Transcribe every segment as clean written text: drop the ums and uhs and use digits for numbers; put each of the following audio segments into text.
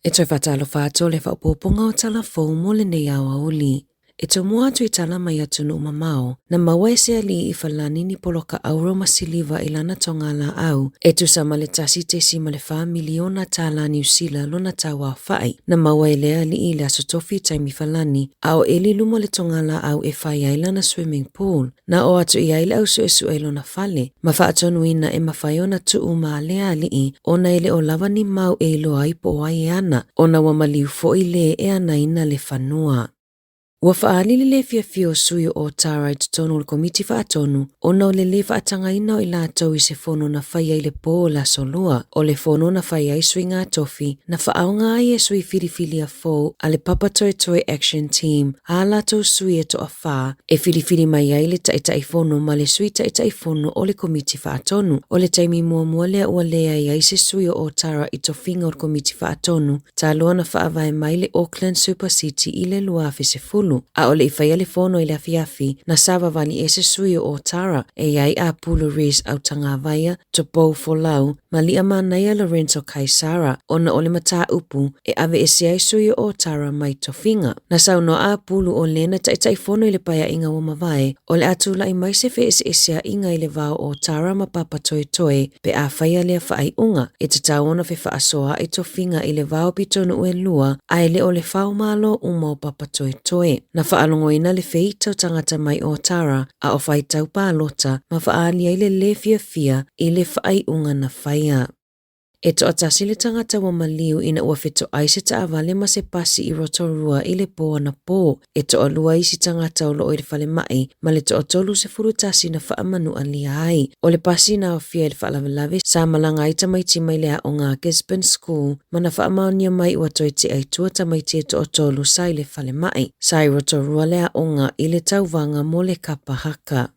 E toi whatalo whātua le whaopoponga o tala fōu mo le nei awa uli. E to mua atu I tala mai atu no mamao, na maua se ali I whalani ni poloka auro masiliva I lana tonga la au, e tu sa male tasi te si male wha miliona tala New Zealand lona tawa whai, na maua lea li I le aso tofi taimi whalani, ao eli luma le tonga la au e whai ai lana swimming pool, na o atu I aile au su e lona whale, ma wha atonu ina e mawhaiona tu uma lea li ona ele o lava ni mau e lo ai po ai e ana, ona wa maliu fo I le e ana ina le whanua. Ua whaalili le fia sui o Tara I tutonu le komiti whaatonu, ona o le whaatanga ina o I lātou I se whono na whai ai le pō la solua, o le whono na whai ai sui ngā tofi, na whaaonga ai e sui whiriwhiri a fōu a le Papa Toi Toi Action Team, a lātou sui e to a whā, e whiriwhiri mai ai le taitai whono ma le sui taitai whono o le komiti whaatonu, o le taimi mua lea ua lea ai se sui o Tara I to whinga o le komiti whaatonu, tā loa na whaavai mai le Auckland Super City I le luafi se fulu. A ole I whaia le whono I le afiafi na sawa vani e se sui o Tara e iai a Pulu Rees au tanga vaia to Pou Folau ma lia manaia Lorenzo Kaisara ona ole mata upu e ave e se ai sui o Tara mai to whinga. Na sau no a Pulu o lena taitai whono I le paia inga o mawai ole atu lai mai se fe e sea inga I le vau o Tara ma Papa Toi Toi pe a whaia lea whaai unga e te tauona fe whaasoa I to whinga I le vau pitonu ue lua a ele ole whau malo uma o Papa Toi Toi. Na whaalongo ina le feitau tangata mai o Tara a o whaitau pālota ma whaali ai le fia I le whaai unga na whaia. E to atasi le tangata wa maliu ina ua wheto aise ta avale ma se pasi I Rotorua I le pō na pō. E to alua isi tangata o loo I le whale mai ma le to atolu se furutasi na whaamanu alia ai. O le pasi na o fia I le whaalavelave sa malanga I tamaiti mai lea o ngā Gisborne School ma na whaamaunia mai ua toi te aitua tamaiti e to atolu sa I le whale mai. Sa I Rotorua lea o ngā I le tauvanga mo le kapa haka.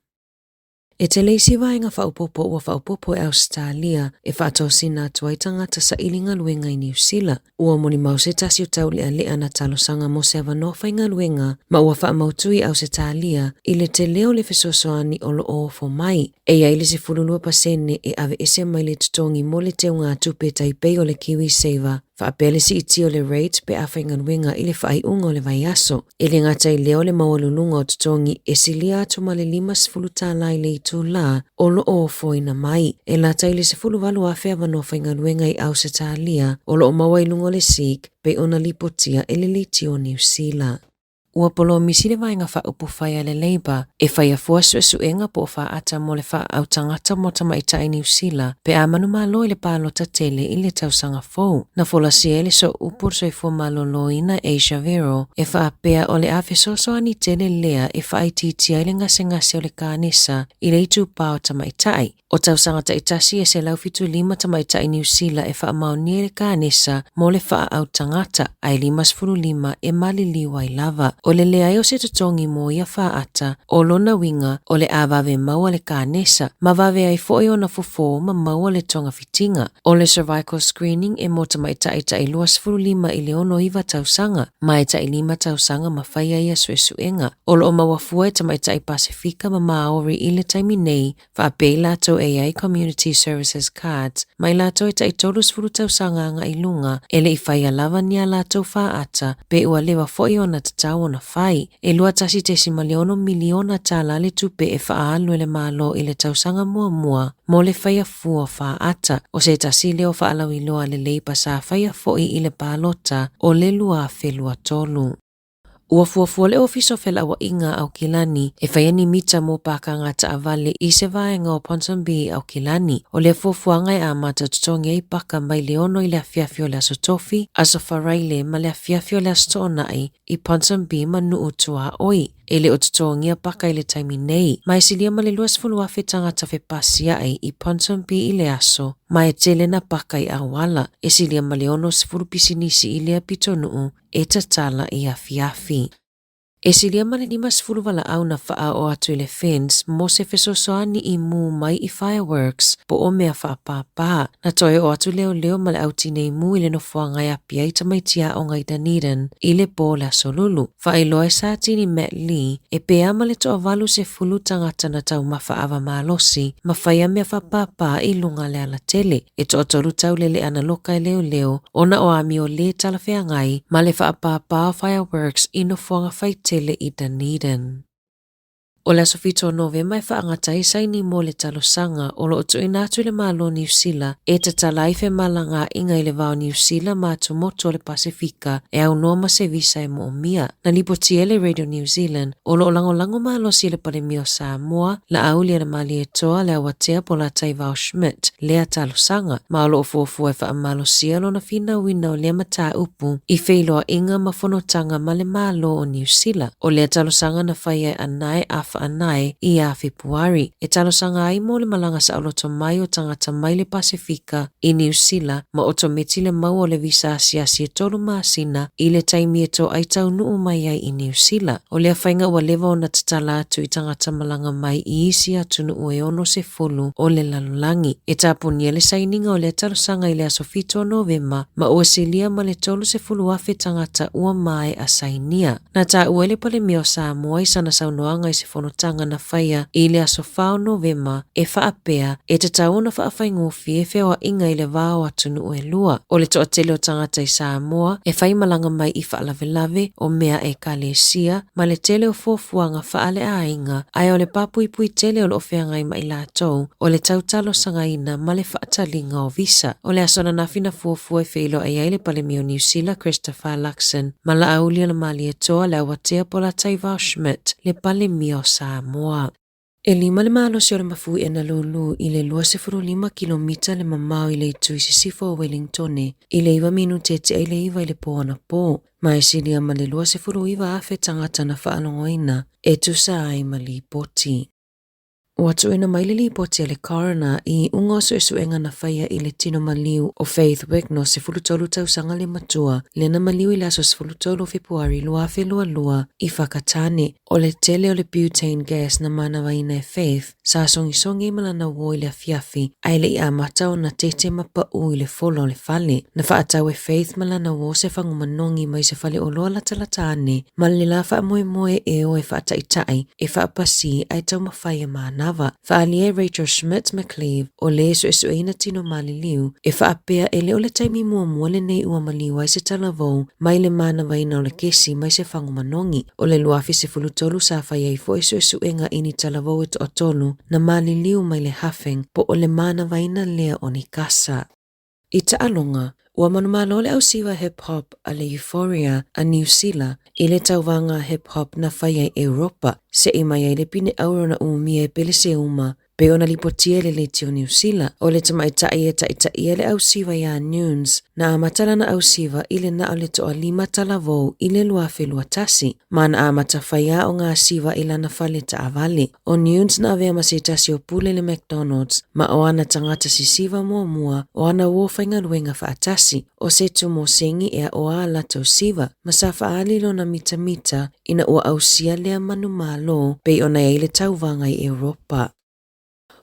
E te leisi vaenga whaupopo ua whaupopo e Australia e whaatosi nā tuaitanga ta sa ilinga luenga I New Zealand. Ua moni mau se tasi o tau lea na talosanga mo se avanofa I ngā luenga ma ua whaamautui au se talia I le te leo le fesosoani o lo o fo mai. E ia ili se fululua pasene e ave ese mai le tutongi mo le teo ngā tupe taipei o le Kiwi Saver. Whaapele si iti o le rate pe awha inga nuenga I le whaai unga o le vaiaso. E le ngata I leo le mawalulunga o tutongi e silia atu ma le 5 tala I le itu la o lo o foina mai. E lata I le 10 afe avanofa inga nuenga I au se talia o lo o mawailunga o le sik pe ona lipotia e le liti o New Zealand. Ua polo misile vaenga wha upu whaia le Labour e whaia fuasuenga po wha ata mo le wha au tangata mo tamaita I New Zealand pe a manu malo I le palota tele I le tausanga fou. Na fola siele so upur so I fua malo loina Asia Vero e wha apea o le afe soso ani tele lea e wha aititia I le ngase o le kānesa I le itu pao tamaitai. O tausanga taitasi e se laufitu 5 tamaita I New Zealand e wha maunia le kānesa mo le wha au tangata ai 5 e maliliwa I lava. O le lea o se tutongi mo ia whaata o lona winga o le avave maua le kānesa ma vave ai foe o na fofo ma maua le tonga fitinga. O le cervical screening e mo tamaita I 25 I le ono iwa tausanga ma e 5 tausanga ma whaia ia suenga. O lo o mawafua e tamaita I Pasifika ma Maori I le taimi nei whaapei lato AI Community Services Cards mai lato e 30 tausanga nga I lunga e le I whaia lava nia lato whaata pe ua lewa foe o na tatau na whai. E lua tasi te miliona tala le tupe e whaalu le malo I le tausanga mua mo le whaia fua whaata. O se tasi leo whaalau I loa le leipa sa whaia foi I le palota o le lua whelua tolu. Ua fuafua le ofiso fela wa inga au kilani e whaiani mita mo pakanga ta avale I se vaenga o Ponsonby au kilani. O le fuafuanga e amata tutongi e paka mai leono I le afiafio le asotofi aso wharaile ma le afiafio le astonai I Ponsonby ma nuu tua oi. E le o tutongi a paka I le taimi nei. Ma e silia ma le 20 afe tangata fe pasia ai I Ponsonby I le aso. Ma e tele na paka I awala. E silia ma leono 10 pisinisi I le apito nuu e tatala I afiafi. E silia male ni masfulu wala au na faa o atu ile fence mo se fesosoani I mu mai I fireworks po o mea faa papa na toe o atu leo male au tine I mu ile no fua ngai apia I tamaitia o ngai Dunedin ile po la solulu. Faa iloe sa tini Matt Lee e pea male to avalu se fulu tangata na tau mafa ava malosi mafaya mea faa papa I lunga le ala tele e to otolu tau lele ana loka leo ona o ami o le talafea ngai male faa papa o fireworks ino fua nga fai tele I Dunedin. O le asofito NOV mai whaangatai saini mo le talosanga o lo otu inatu le malo New Zealand e te talaife malanga inga I le vao New Zealand matu moto le Pasifika e au noma se visa e mo mia. Na lipotie le Radio New Zealand o lo lango malo si le pale mio Sāmoa la aulia na mali e toa le awatea po la tai vao Schmidt le a talosanga ma o lo ofuofu e wha malo sialo na fina wina o le mata upu I feiloa inga mafonotanga ma le malo o New Zealand o le talosanga na whaia anai anai I a Februari. E talosanga ai mo le malanga sa aloto mai o tangata mai le Pasifika I New Zealand ma otometi le mau o le visa asiasi e tolu maasina I le taimi e to ai tau nuu mai ai I New Zealand. O le awhainga ua lewa o na tatala atu I tangata malanga mai I isi atu nuu e ono se fulu o le lalulangi. E tapunia le saininga o le talosanga I le asofito Novema ma ua silia ma le tolu se fulu afe tangata ua mai a sainia. Na ta uele pale mio Sāmoa I sana saunoanga I se fonotanga na whaia I le asofao Novema e whaapea e te tau na whaafaingofi e whewa inga I le vao atu nuu e lua. O le toa tele o tangata I Sāmoa e whai malanga mai I whaalavelave o mea e kalesia ma le tele o fofuanga whaale a inga ai o le papui tele o le ofeanga I mai lātou o le tautalo sangaina ma le whaatalinga o visa. O le asona nafina fuafua e whilo ai ai le palemio New Zealand Christopher Luxon ma la aulia na mali e toa le awatea po la taivao Schmidt le palemio Sāmoa. E lima le malosi o le mafui e na lulu I le 25 kilomita le mamau I le itu I sisifo o Wellingtone I le 1 minute te ai le iwa I le poana po. Ma e silia ma le 25 afe tangata na whaalongoina e tusa ai ma li poti. Watu ina mailili poti le coroner I ungo suenga na whaia I le tino maliu o Faith Wegno se fulutolu tausanga le matua le na maliu I le aso se fulutolu Februari luafe lua I whakatane o le tele o le butane gas na mana waina e Faith sa songi malana wo I le afiafi ai le I amata o na tete mapau I le folo le fale na whaatau e Faith malana wo se whangumanongi mai se fale o loa latalatane ma le la whaamoe e o e whaataitai e whaapasi ai tau mawhaia mana Whaalie Rachel Schmidt McLeave o le suesueina tino maliliu e whaapea e le o le taimi mua le nei ua maliwa I se talavou mai le mana waina o le kesi mai se whangumanongi o le luafi se fulutolu sa whaiai fo e suesuenga ini talavou e to atolu na maliliu mai le hafeng po o le mana waina lea o ni kasa. I taalonga, ua manumalo le au siwa hip-hop a le Euphoria a New Zealand I le tauwanga hip-hop na whaiai Europa se I mai ai le pine auro na umia e pele se uma pe ona lipotia le tio New Zealand o le tamaitai e taitai le au siwa ya Nunes na amatala na au siwa I le na o le toa 5 talavou I le luafe luatasi ma na amata whaia o ngā siwa I lana whale ta avale o Nunes na avea masetasi o pule le McDonald's ma o ana tangata si siwa mua o ana wofenga luenga whaatasi o se tu mo sengi e o a lato siwa ma sa whaalilo na mita ina ua au sia lea manumalo pe ona e le tauwanga I Europa.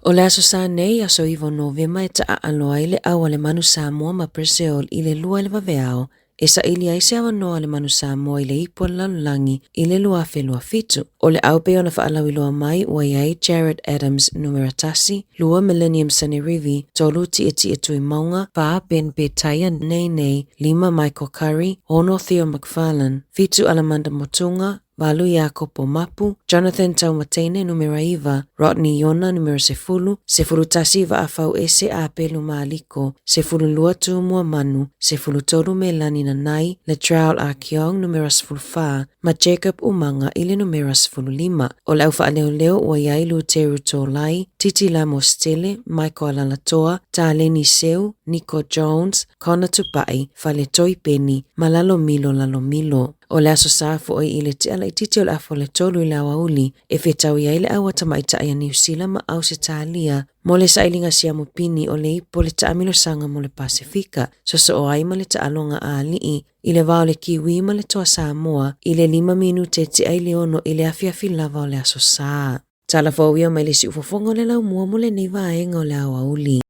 O le aso sa nei aso iwo Novema e taa aloa I le awa le manu Sāmoa ma Brazil I le lua le waveao e sa ili ai se awa noa le manu Sāmoa I le ipo lalulangi I le luafe luafitu. O le au pe ona whaalawi loa mai ua iai Jared Adams numeratasi, lua Millennium Sanerivi, tolu ti e tui maunga, pa Ben Betaya nei, 5 Michael Curry, ono Theo McFarlane, fitu Alamanda Motunga, Valu Jacopo Mapu, Jonathan Taumatene numero iva, Rodney Yona numero sefulu tasi va afau ese apelu maliko, sefulu lua tu mua manu, sefulu tolu melani na nai, Letrao Akiong numero 5, ma Jacob Umanga ile numero 5, o lau fa leo o yailu teru tolai, Titi Lamostele, Michael Alatoa, Taleni Seu, Nico Jones, Connor Tupai, Fale Toi Penny, Malalo Milo. O le aso sa fo i le te ala i titi o le afo le tolu i le awauli e whetau ia i le awa tamaita ia New Zealand ma Aotearoa mo le sailinga siamu pini o le ipo le taamilo sanga mo le Pasifika so o ai ma le taalonga a alii i le vao le kiwi ma le toa Sāmoa i le 5 minute te ai le ono i le afiafi lava o le aso sa. Tala fawia mai le si ufofonga o le lau mua mo le nei vaenga o le awauli.